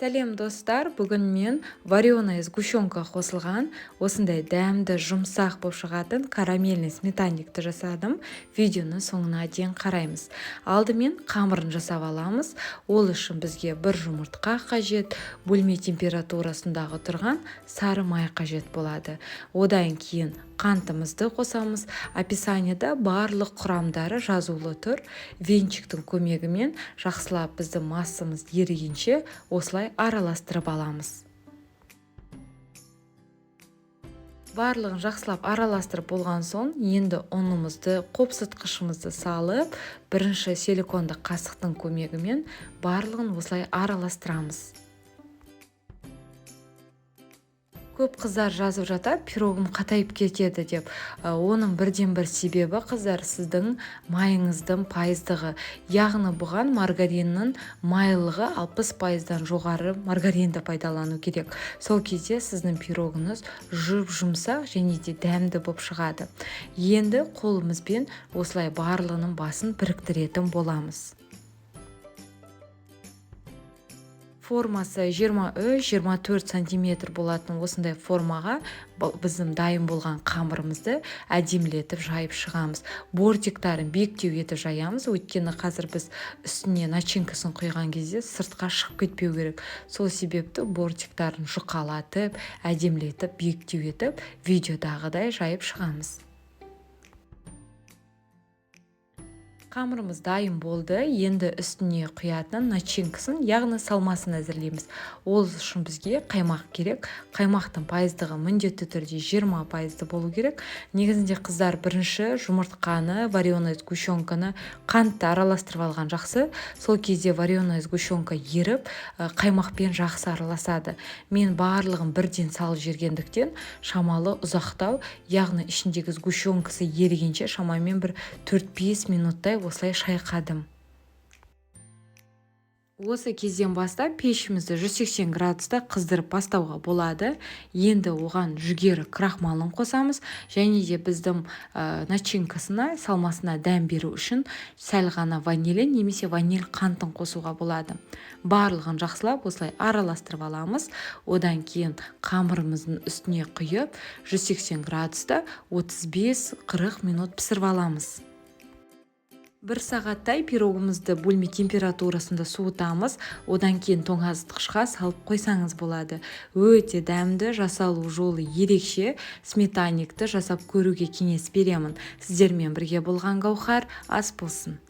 Сәлем достар, бүгін мен вареная сгущенка қосылған осындай дәмді жұмсақ болып шығатын карамельный сметанникті жасадым. Видеоны соңына дейін қараймыз. Алдымен қамырын жасап аламыз. Ол үшін бізге бір жұмыртқа қажет, бөлме температурасындағы тұрған сары май қажет болады. Одан кейін қантымызды қосамыз. Описаниеда барлық құрамдары жазулы тұр. Венчиктің көмегімен жақсылап біздің массамыз ерігенше осылай араластырып аламыз. Барлығын жақсылап араластырып болған соң, енді ұнымызды, қопсытқышымызды салып, бірінші силиконды қасықтың көмегімен барлығын осылай араластырамыз. Көп қыздар жазып жатады, пирогым қатайып кетеді деп. Оның бірден бір себебі қыздар сіздің майыңыздың пайыздығы. Яғни бұған маргариннің майлығы 60%-дан жоғары маргаринді пайдалану керек. Сол кезде сіздің пирогыңыз жұмсақ және де дәмді болып шығады. Енді қолымызбен осылай барлығының басын біріктіретін боламыз. Формасы 23-24 сантиметр болатын осындай формаға біздің дайын болған қамырымызды әдемілетіп жайып шығамыз. Бортиктарын биіктеу етіп жаямыз, өйткені қазір біз үстіне начинкасын құйған кезде сыртқа шығып кетпеу керек. Сол себепті бортиктарын жұқалатып, әдемілетіп, биіктеу етіп, видеодағыдай жайып шығамыз. Қамырымыз дайын болды. Енді үстіне құятын начинкасын, яғни салмасын әзірлейміз. Ол үшін бізге қаймақ керек. Қаймақтың пайыздығы міндетті түрде 20% болу керек. Негізінде қыздар бірінші жұмыртқаны, вареная сгущенканы қантты араластырып алған жақсы. Сол кезде вареная сгущенка еріп, қаймақпен жақсы араласады. Мен барлығын бірден салып жібергендіктен шамалы ұзақтау, яғни ішіндегі сгущенкасы ерігенше шамамен бір 4-5 минуттай осылай шайқадым. Осы кезден бастап пешімізді 180 градуста қыздырып бастауға болады. Енді оған жүгері крахмалын қосамыз, және де біздің начинкасына, салмасына дәм беру үшін сәл ғана ванилин немесе ваниль қантын қосуға болады. Барлығын жақсылап осылай араластырып аламыз. Одан кейін қамырымыздың үстіне құйып 180 градуста 35-40 минут пісіріп аламыз. Бір сағаттай пирогымызды бөлме температурасында суытамыз, одан кейін тоңазытқышқа салып қойсаңыз болады. Өте дәмді, жасалу жолы ерекше, сметанникті жасап көруге кеңес беремін. Сіздермен бірге болған Гаухар, ас болсын.